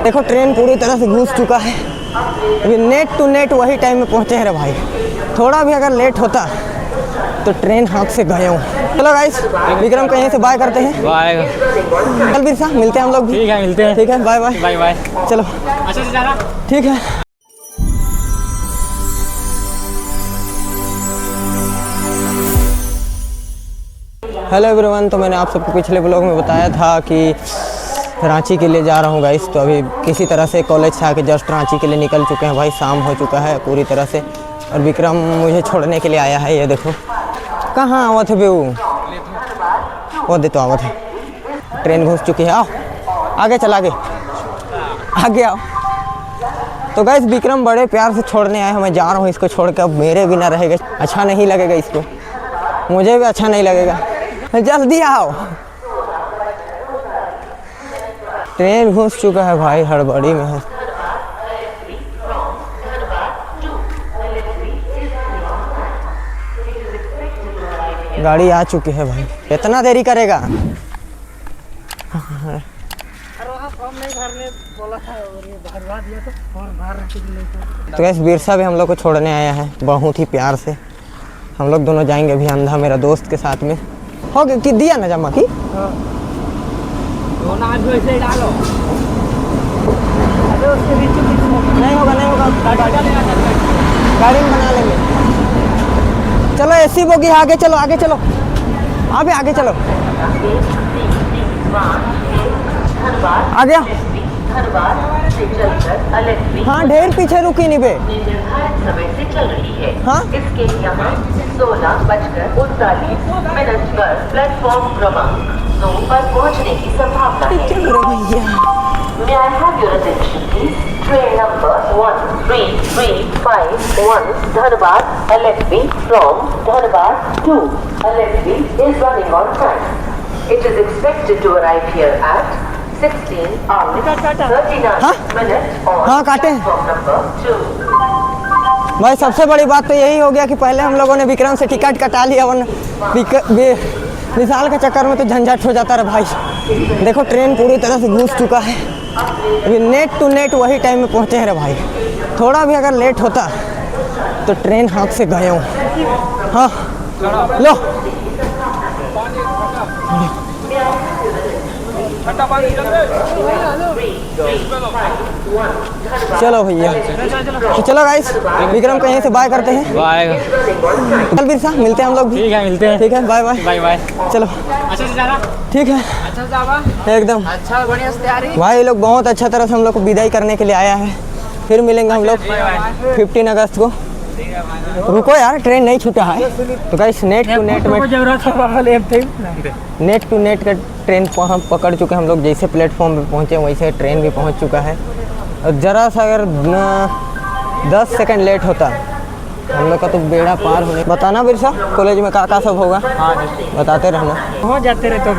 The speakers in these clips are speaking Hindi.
देखो ट्रेन पूरी तरह से घुस चुका है। अभी नेट टू नेट वही टाइम में पहुँचे हैं रे भाई। थोड़ा भी अगर लेट होता तो ट्रेन हाथ से गए हूँ। चलो गाइस, विक्रम को यहीं से बाय करते हैं। बाय। चल बिरसा, मिलते हैं हम लोग भी। ठीक है, मिलते हैं। ठीक है, बाय बाय। Bye bye. चलो अच्छे से जाना। ठीक है। हेलो एवरीवन, तो मैंने आप सबको पिछले ब्लॉग में बताया था कि रांची के लिए जा रहा हूँ गाइस। तो अभी किसी तरह से कॉलेज से आके जस्ट रांची के लिए निकल चुके हैं भाई। शाम हो चुका है पूरी तरह से और विक्रम मुझे छोड़ने के लिए आया है। ये देखो कहाँ आवत है बेऊ, वो दे तो आवत है। ट्रेन घुस चुकी है। आओ आगे चल, आगे आगे आओ। तो गाइस विक्रम बड़े प्यार से छोड़ने आए हैं। मैं जा रहा हूँ इसको छोड़ के। अब मेरे बिना रहेगा अच्छा नहीं लगेगा इसको, मुझे भी अच्छा नहीं लगेगा। जल्दी आओ, ट्रेन घुस चुका है भाई, हड़बड़ी में है। गाड़ी आ चुकी है भाई, इतना देरी करेगा? तो गैस बिरसा भी हम लोग को छोड़ने आया है बहुत ही प्यार से। हम लोग दोनों जाएंगे अभी अंधा मेरा दोस्त के साथ में। हो गया कि दिया ना जमा की? नहीं होगा, नहीं होगा, गाड़ी में बना लेंगे। चलो एसी बोगी, आगे चलो, आगे चलो, अभी आगे चलो, आ गया। हाँ ढेर पीछे रुकी नहीं बे। हाँ इसके यहाँ 16:39 पर प्लेटफॉर्म क्रमांक 2 पर पहुँचने की संभावना है। May I have your attention please? Train number 1335 Dhanbad LFB from Dhanbad to LFB is running on time. It is expected to arrive here at 16 hours 39 minutes on platform number 2. भाई सबसे बड़ी बात तो यही हो गया कि पहले हम लोगों ने विक्रम से टिकट कटा लिया, वरना विशाल के चक्कर में तो झंझट हो जाता रहा भाई। देखो ट्रेन पूरी तरह से घुस चुका है। अभी नेट टू नेट वही टाइम में पहुँचे हैं भाई। थोड़ा भी अगर लेट होता तो ट्रेन हाथ से गए हूँ। हाँ लो चलो भैया, तो चलो गाइस विक्रम को यहीं से बाय करते हैं। बाय। चल बिरसा, मिलते हैं हम लोग भी। ठीक है, मिलते हैं। ठीक है, बाय बाय। Bye bye. चलो अच्छे से जाना। ठीक है, अच्छा से जावा। एकदम अच्छा, बढ़िया से तैयारी। भाई ये लोग बहुत अच्छा तरह से हम लोग को विदाई करने के लिए आया है। फिर मिलेंगे हम लोग 15 अगस्त को। रुको यार, ट्रेन नहीं छूटा है। तो गाइस नेट टू नेट में नेट टू नेट का ट्रेन हम पकड़ चुके हैं हम लोग। जैसे प्लेटफॉर्म पे पहुँचे वैसे ट्रेन भी पहुँच चुका है। और ज़रा सा अगर 10 सेकंड लेट होता हम लोग का तो बेड़ा पार होने। बताना बिरसा, कॉलेज में का सब होगा? हाँ बताते रहना। पहुँच जाते रहे तो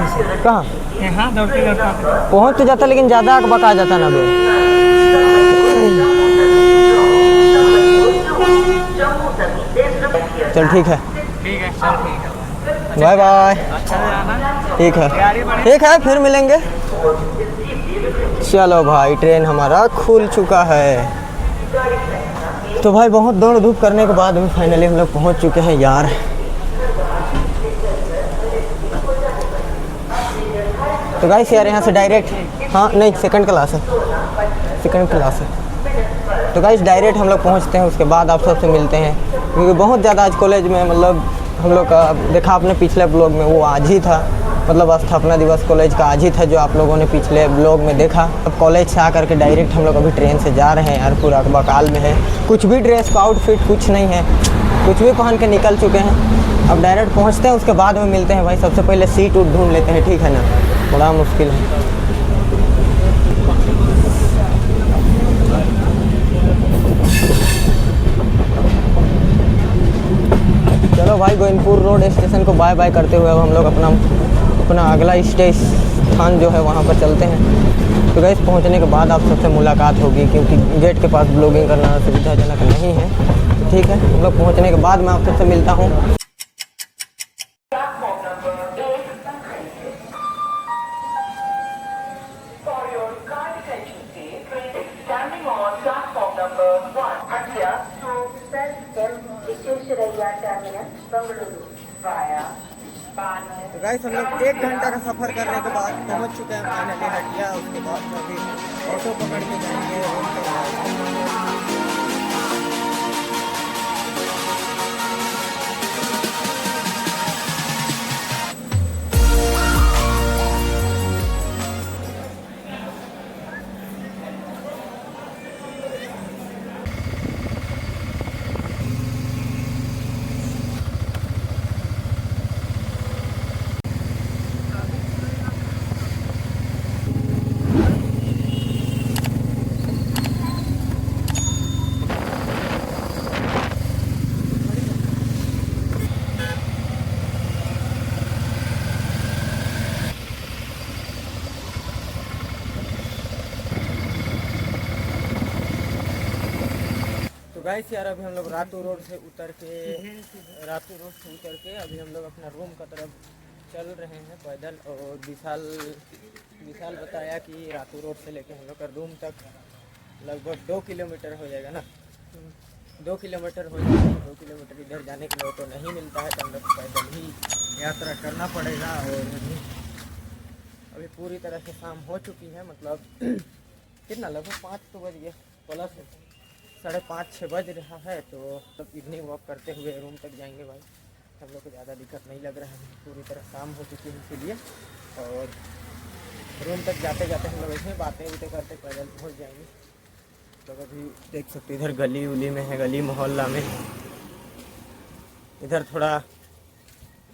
कहाँ यहाँ दौड़ते दौड़ते पहुँच तो जाता, लेकिन ज़्यादा बका जाता ना बे। चल ठीक है, ठीक है, चल ठीक है, बाय बाय। अच्छा से जाना। ठीक है, ठीक है, फिर मिलेंगे। चलो भाई ट्रेन हमारा खुल चुका है। तो भाई बहुत दौड़ धूप करने के बाद में फाइनली हम लोग पहुंच चुके हैं यार। तो गाइस यार यहाँ से डायरेक्ट, हाँ नहीं सेकंड क्लास है, सेकंड क्लास है। तो गाइस डायरेक्ट हम लोग पहुँचते हैं, उसके बाद आप सबसे मिलते हैं। क्योंकि बहुत ज़्यादा आज कॉलेज में मतलब हम लोग का देखा आपने पिछले ब्लॉग में, वो आज ही था, मतलब स्थापना दिवस कॉलेज का आज ही था जो आप लोगों ने पिछले ब्लॉग में देखा। अब कॉलेज से आकर के डायरेक्ट हम लोग अभी ट्रेन से जा रहे हैं यार। पूरा बकाल में है, कुछ भी ड्रेस का आउटफिट कुछ नहीं है, कुछ भी पहन के निकल चुके हैं। अब डायरेक्ट पहुंचते हैं, उसके बाद में मिलते हैं भाई। सबसे पहले सीट उट ढूंढ लेते हैं, ठीक है ना? बड़ा मुश्किल है। चलो भाई गोविंदपुर रोड स्टेशन को बाय बाय करते हुए अब हम लोग अपना अगला स्थान जो है वहाँ पर चलते हैं। तो गाइस पहुँचने के बाद आप सबसे मुलाकात होगी, क्योंकि गेट के पास ब्लॉगिंग करना सुविधाजनक नहीं है। तो ठीक है, हम लोग पहुँचने के बाद मैं आप सबसे मिलता हूँ। departure from Sir M. Visvesvaraya Terminus, Bengaluru via Banu. तो गाइस हम लोग 1 घंटा का सफ़र करने के बाद पहुंच चुके हैं फाइनली हटिया। उसके बाद अभी ऑटो पकड़ के जाएंगे रूम पे। तो गाइस यार अभी हम लोग रातू रोड से उतर के अभी हम लोग अपना रूम का तरफ चल रहे हैं पैदल। और विशाल बताया कि रातू रोड से लेके हम लोग का रूम तक लगभग 2 किलोमीटर हो जाएगा ना। 2 किलोमीटर हो जाएगा। 2 किलोमीटर इधर जाने के लिए तो नहीं मिलता है, तो हम लोग पैदल ही यात्रा करना पड़ेगा। और अभी पूरी तरह से शाम हो चुकी है, मतलब कितना लगभग 5 तो बज गए प्लस 5:30-6 बज रहा है। तो तब इवनिंग वॉक करते हुए रूम तक जाएंगे भाई। हम लोग को ज़्यादा दिक्कत नहीं लग रहा है, पूरी तरह शाम हो चुकी है इसीलिए। और रूम तक जाते जाते हम लोग ऐसे बातें करते पैदल पहुँच जाएंगे। तो अभी देख सकते इधर गली उली में है, गली मोहल्ला में इधर थोड़ा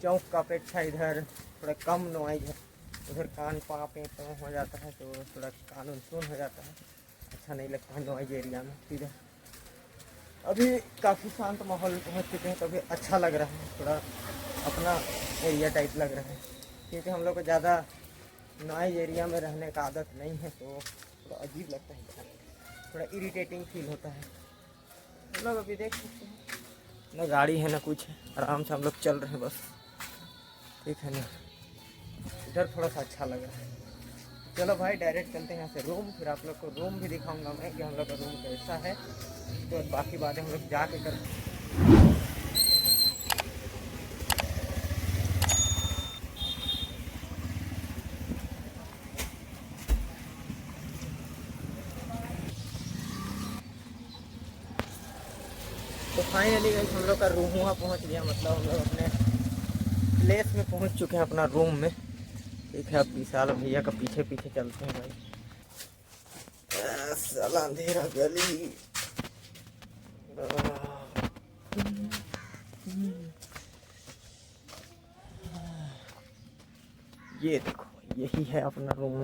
चौक का अपेक्षा इधर थोड़ा कम नॉइज है। उधर कान पे हो जाता है, तो थोड़ा कानून सुन हो जाता है, अच्छा नहीं लगता है नॉइज एरिया में। इधर अभी काफ़ी शांत माहौल पहुंच चुके हैं, तो अभी अच्छा लग रहा है, थोड़ा अपना एरिया टाइप लग रहा है। क्योंकि हम लोग को ज़्यादा नॉइज एरिया में रहने का आदत नहीं है, तो थोड़ा अजीब लगता है, थोड़ा इरिटेटिंग फील होता है। हम लोग अभी देख सकते हैं ना गाड़ी है ना कुछ है, आराम से हम लोग चल रहे हैं बस, ठीक है ना। इधर थोड़ा सा अच्छा लग रहा है। चलो भाई डायरेक्ट चलते हैं यहाँ से रूम, फिर आप लोग को रूम भी दिखाऊंगा मैं कि हम लोग का रूम कैसा है। तो बाकी बातें हम लोग जाके कर। तो फाइनली हम लोग का रूम वहाँ पहुँच गया, मतलब हम लोग अपने प्लेस में पहुँच चुके हैं, अपना रूम में। ठीक है, अब विशाल भैया का पीछे पीछे चलते हैं भाई। साला अंधेरा गली। ये देखो यही है अपना रूम।